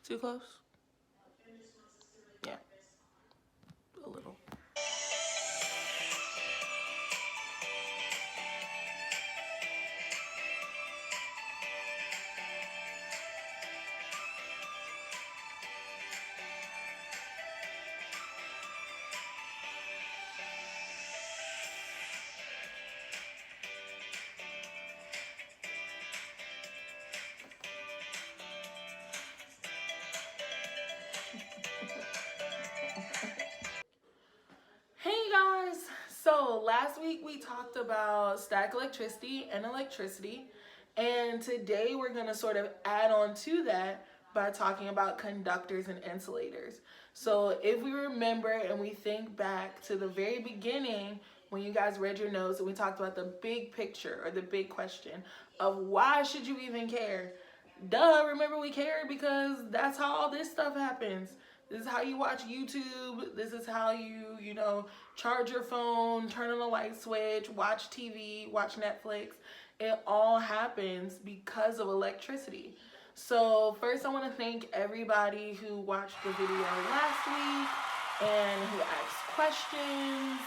Too close? Yeah, a little. Hey guys! So last week we talked about static electricity and electricity, and today we're going to sort of add on to that by talking about conductors and insulators. So if we remember and we think back to the very beginning when you guys read your notes and we talked about the big picture or the big question of why should you even care? Duh, remember we care because that's how all this stuff happens. This is how you watch YouTube. This is how you charge your phone, turn on a light switch, watch TV, watch Netflix. It all happens because of electricity. So first I want to thank everybody who watched the video last week and who asked questions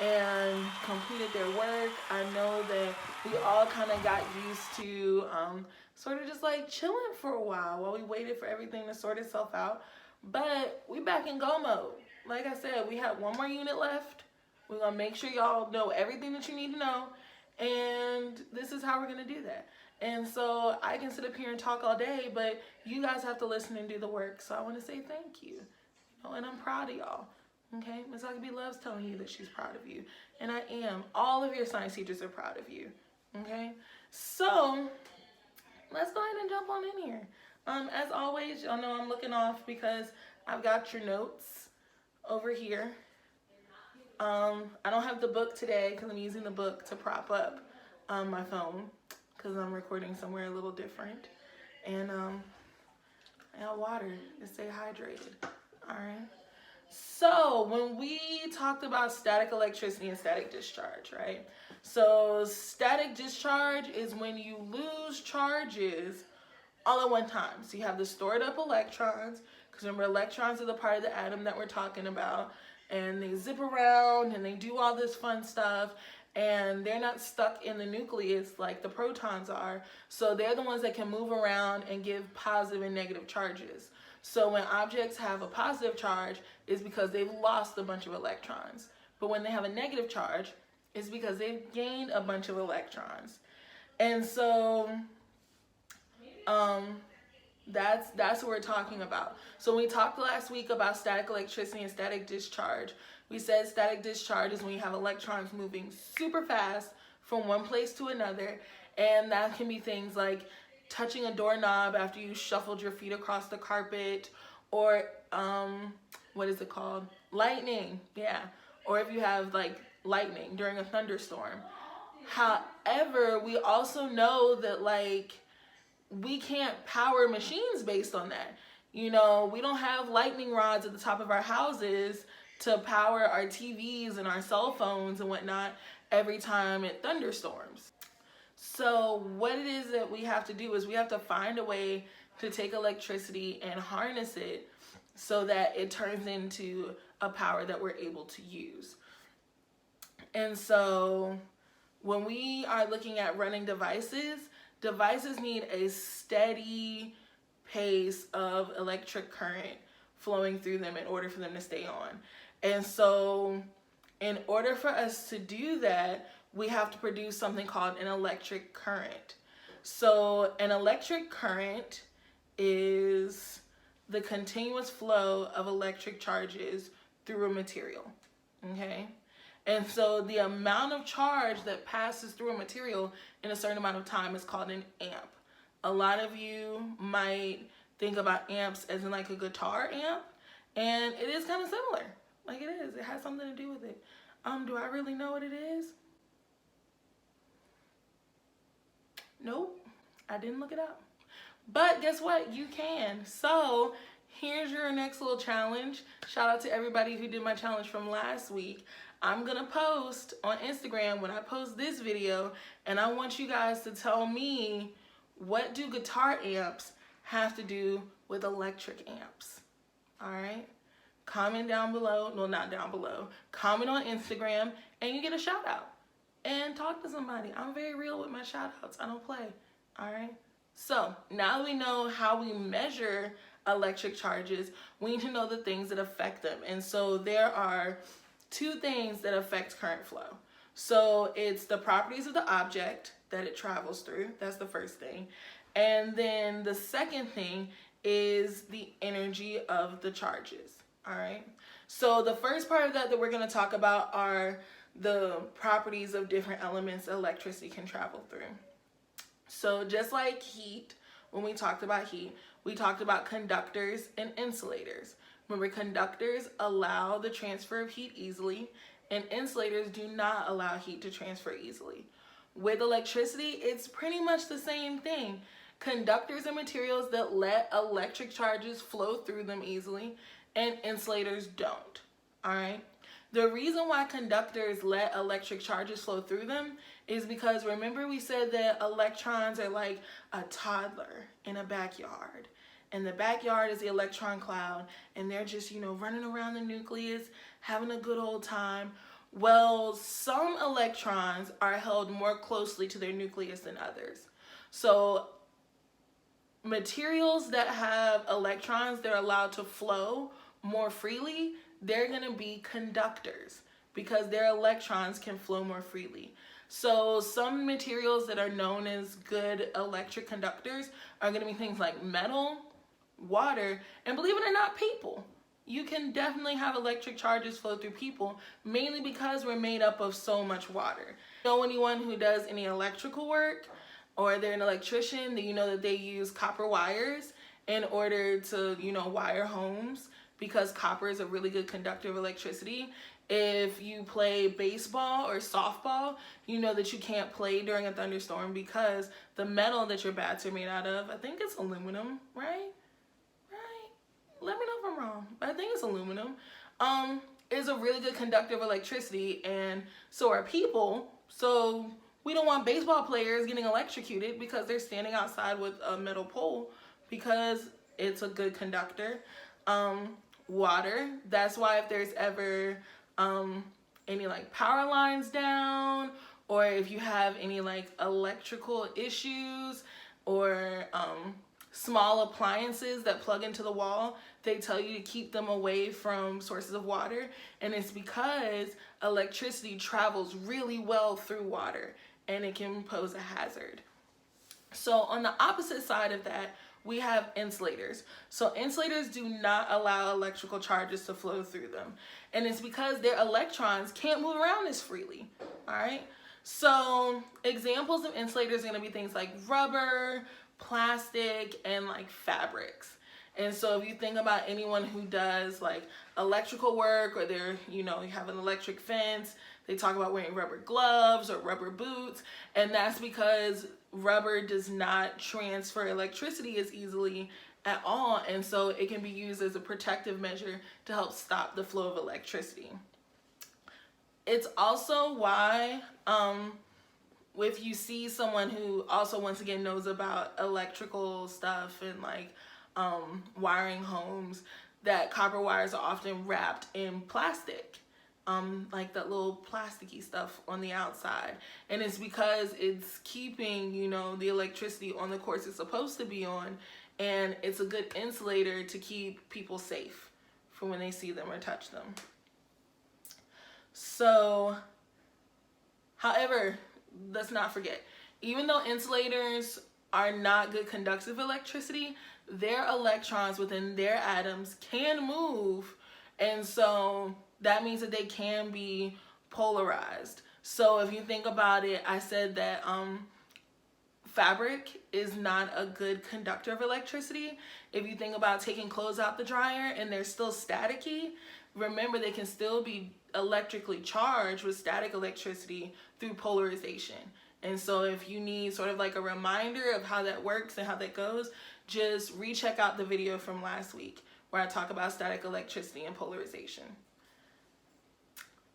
and completed their work. I know that we all kind of got used to sort of just like chilling for a while we waited for everything to sort itself out. But we back in go mode. Like I said, we have one more unit left. We're going to make sure y'all know everything that you need to know. And this is how we're going to do that. And so I can sit up here and talk all day, but you guys have to listen and do the work. So I want to say thank you. And I'm proud of y'all. Okay? Miss Huckabee loves telling you that she's proud of you. And I am. All of your science teachers are proud of you. Okay? So let's go ahead and jump on in here. As always, y'all know I'm looking off because I've got your notes over here. I don't have the book today because I'm using the book to prop up my phone because I'm recording somewhere a little different. And I got water to stay hydrated. All right. So when we talked about static electricity and static discharge, right? So static discharge is when you lose charges all at one time. So you have the stored up electrons, because remember electrons are the part of the atom that we're talking about, and they zip around and they do all this fun stuff, and they're not stuck in the nucleus like the protons are. So they're the ones that can move around and give positive and negative charges. So when objects have a positive charge, it's because they've lost a bunch of electrons. But when they have a negative charge, it's because they've gained a bunch of electrons. And so that's what we're talking about. So when we talked last week about static electricity and static discharge, we said static discharge is when you have electrons moving super fast from one place to another, and that can be things like touching a doorknob after you shuffled your feet across the carpet, or what is it called? Lightning, yeah. Or if you have like lightning during a thunderstorm. However, we also know that like we can't power machines based on that. We don't have lightning rods at the top of our houses to power our TVs and our cell phones and whatnot every time it thunderstorms. So what it is that we have to do is we have to find a way to take electricity and harness it so that it turns into a power that we're able to use. And so when we are looking at running devices need a steady pace of electric current flowing through them in order for them to stay on. And so in order for us to do that, we have to produce something called an electric current. So an electric current is the continuous flow of electric charges through a material, okay? And so the amount of charge that passes through a material in a certain amount of time is called an amp. A lot of you might think about amps as in like a guitar amp, and it is kind of similar. Like it is. It has something to do with it. Do I really know what it is? Nope. I didn't look it up. But guess what? You can. So here's your next little challenge. Shout out to everybody who did my challenge from last week. I'm going to post on Instagram when I post this video, and I want you guys to tell me, what do guitar amps have to do with electric amps. All right? Comment down below. No, not down below. Comment on Instagram and you get a shout out. And talk to somebody. I'm very real with my shout outs. I don't play. All right? So now that we know how we measure electric charges, we need to know the things that affect them. And so there are two things that affect current flow. So it's the properties of the object that it travels through. That's the first thing. And then the second thing is the energy of the charges. All right. So the first part of that we're going to talk about are the properties of different elements electricity can travel through. So just like heat, when we talked about heat, we talked about conductors and insulators. Remember, conductors allow the transfer of heat easily, and insulators do not allow heat to transfer easily. With electricity, it's pretty much the same thing. Conductors are materials that let electric charges flow through them easily, and insulators don't. All right? The reason why conductors let electric charges flow through them is because, remember, we said that electrons are like a toddler in a backyard. And the backyard is the electron cloud, and they're just, running around the nucleus, having a good old time. Well, some electrons are held more closely to their nucleus than others. So materials that have electrons that are allowed to flow more freely, they're going to be conductors because their electrons can flow more freely. So some materials that are known as good electric conductors are going to be things like metal, water, and believe it or not, people. You can definitely have electric charges flow through people, mainly because we're made up of so much water. Know anyone who does any electrical work, or they're an electrician, then you know that they use copper wires in order to, wire homes, because copper is a really good conductor of electricity. If you play baseball or softball, you know that you can't play during a thunderstorm because the metal that your bats are made out of, I think it's aluminum, right? Let me know if I'm wrong, but I think it's aluminum, is a really good conductor of electricity, and so are people. So we don't want baseball players getting electrocuted because they're standing outside with a metal pole, because it's a good conductor. Water, that's why if there's ever any like power lines down, or if you have any like electrical issues, or small appliances that plug into the wall, they tell you to keep them away from sources of water, and it's because electricity travels really well through water and it can pose a hazard. So on the opposite side of that, we have insulators. So insulators do not allow electrical charges to flow through them, and it's because their electrons can't move around as freely. All right, so examples of insulators are going to be things like rubber, plastic, and like fabrics. And so if you think about anyone who does like electrical work, or they're, you have an electric fence, they talk about wearing rubber gloves or rubber boots, and that's because rubber does not transfer electricity as easily at all, and so it can be used as a protective measure to help stop the flow of electricity. It's also why if you see someone who also, once again, knows about electrical stuff and like wiring homes, that copper wires are often wrapped in plastic, like that little plasticky stuff on the outside, and it's because it's keeping the electricity on the course it's supposed to be on, and it's a good insulator to keep people safe from when they see them or touch them. So, however, let's not forget, even though insulators are not good conductors of electricity, their electrons within their atoms can move, and so that means that they can be polarized. So if you think about it, I said that fabric is not a good conductor of electricity. If you think about taking clothes out the dryer and they're still staticky, remember they can still be electrically charged with static electricity through polarization. And so if you need sort of like a reminder of how that works and how that goes, just recheck out the video from last week where I talk about static electricity and polarization.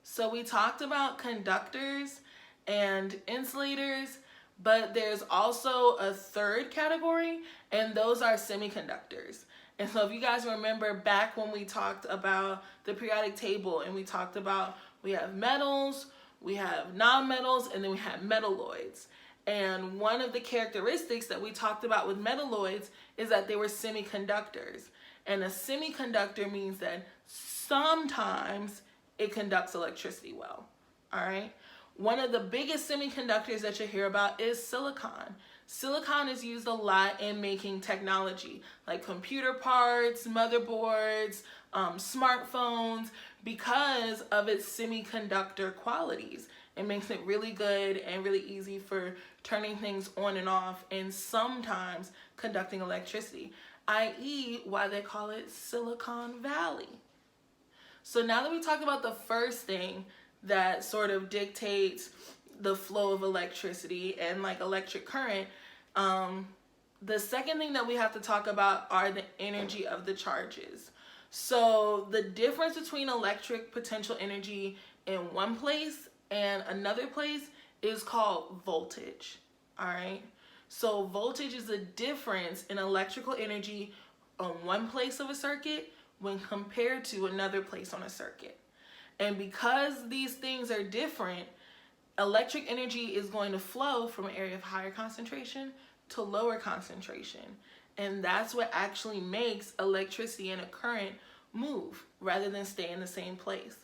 So we talked about conductors and insulators, but there's also a third category, and those are semiconductors. And so if you guys remember back when we talked about the periodic table and we talked about we have metals, we have non-metals, and then we have metalloids. And one of the characteristics that we talked about with metalloids is that they were semiconductors. And a semiconductor means that sometimes it conducts electricity well. All right. One of the biggest semiconductors that you hear about is silicon. Silicon is used a lot in making technology, like computer parts, motherboards, smartphones, because of its semiconductor qualities. It makes it really good and really easy for turning things on and off and sometimes conducting electricity, i.e. why they call it Silicon Valley. So now that we talked about the first thing that sort of dictates the flow of electricity and like electric current, the second thing that we have to talk about are the energy of the charges. So the difference between electric potential energy in one place and another place is called voltage. All right. So voltage is the difference in electrical energy on one place of a circuit when compared to another place on a circuit. And because these things are different, electric energy is going to flow from an area of higher concentration to lower concentration. And that's what actually makes electricity and a current move rather than stay in the same place.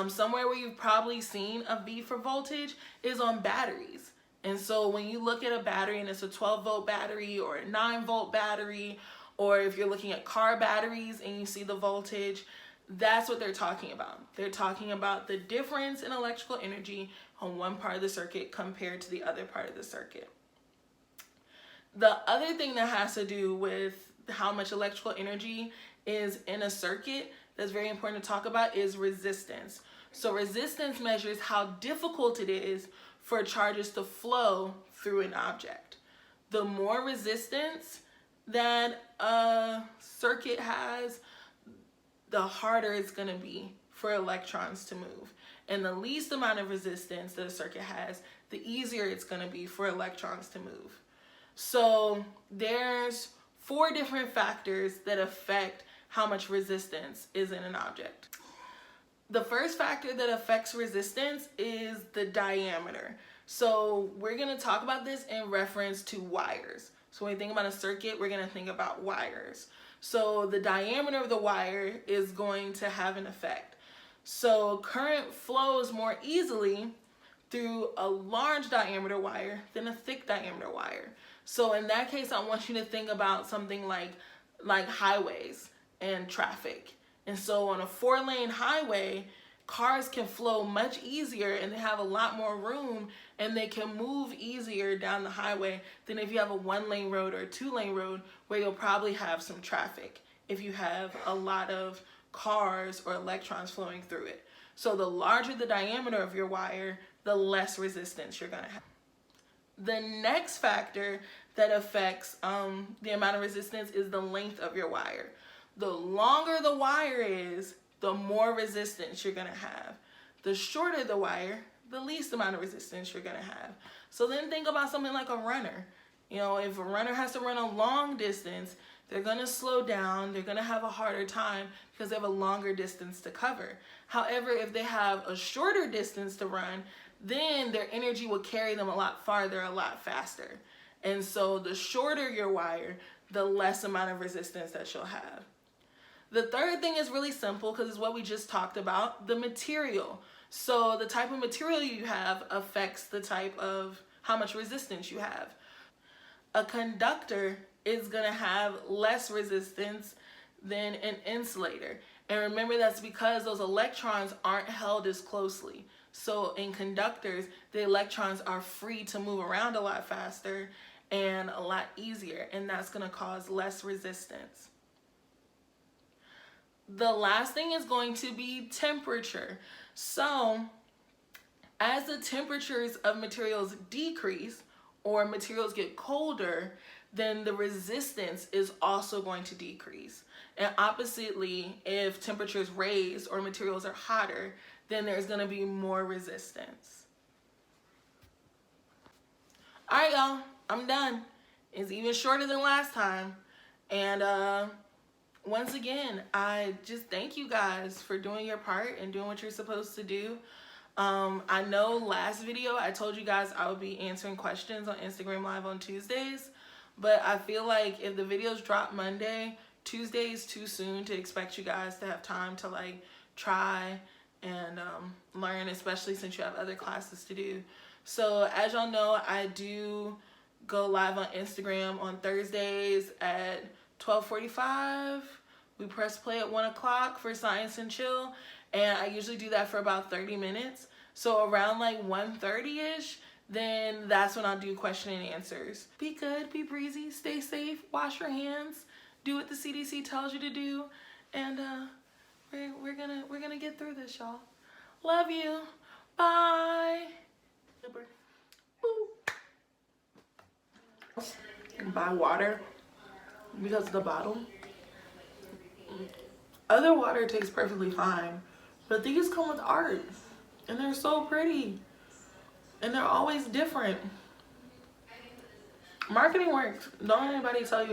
Somewhere where you've probably seen a V for voltage is on batteries. And so when you look at a battery and it's a 12-volt battery or a 9-volt battery, or if you're looking at car batteries and you see the voltage, that's what they're talking about. They're talking about the difference in electrical energy on one part of the circuit compared to the other part of the circuit. The other thing that has to do with how much electrical energy is in a circuit that's very important to talk about is resistance. So resistance measures how difficult it is for charges to flow through an object. The more resistance that a circuit has, the harder it's going to be for electrons to move. And the least amount of resistance that a circuit has, the easier it's going to be for electrons to move. So there's 4 different factors that affect how much resistance is in an object. The first factor that affects resistance is the diameter. So we're going to talk about this in reference to wires. So when we think about a circuit, we're going to think about wires. So the diameter of the wire is going to have an effect. So current flows more easily through a large diameter wire than a thick diameter wire. So in that case, I want you to think about something like highways and traffic. And so on a 4-lane highway, cars can flow much easier and they have a lot more room and they can move easier down the highway than if you have a 1-lane road or a 2-lane road where you'll probably have some traffic if you have a lot of cars or electrons flowing through it. So the larger the diameter of your wire, the less resistance you're going to have. The next factor that affects the amount of resistance is the length of your wire. The longer the wire is, the more resistance you're going to have. The shorter the wire, the least amount of resistance you're going to have. So then think about something like a runner. You know, if a runner has to run a long distance, they're going to slow down. They're going to have a harder time because they have a longer distance to cover. However, if they have a shorter distance to run, then their energy will carry them a lot farther, a lot faster. And so the shorter your wire, the less amount of resistance that you'll have. The third thing is really simple because it's what we just talked about, the material. So the type of material you have affects the type of how much resistance you have. A conductor is going to have less resistance than an insulator. And remember, that's because those electrons aren't held as closely. So in conductors, the electrons are free to move around a lot faster and a lot easier, and that's going to cause less resistance. The last thing is going to be temperature. So as the temperatures of materials decrease or materials get colder, then the resistance is also going to decrease. And oppositely, if temperatures raise or materials are hotter, then there's going to be more resistance. All right, y'all, I'm done. It's even shorter than last time. And once again, I just thank you guys for doing your part and doing what you're supposed to do. I know last video I told you guys I would be answering questions on Instagram Live on Tuesdays, but I feel like if the videos drop Monday, Tuesday is too soon to expect you guys to have time to like try and learn, especially since you have other classes to do. So as y'all know, I do go live on Instagram on Thursdays at 12:45. We press play at 1 o'clock for Science and Chill, and I usually do that for about 30 minutes. So around like 1:30ish, then that's when I'll do question and answers. Be good, be breezy, stay safe, wash your hands, do what the CDC tells you to do, and we're gonna get through this, y'all. Love you. Bye. Buy water because of the bottle. Other water tastes perfectly fine, but these come with art, and they're so pretty, and they're always different. Marketing works. Don't anybody tell you anything.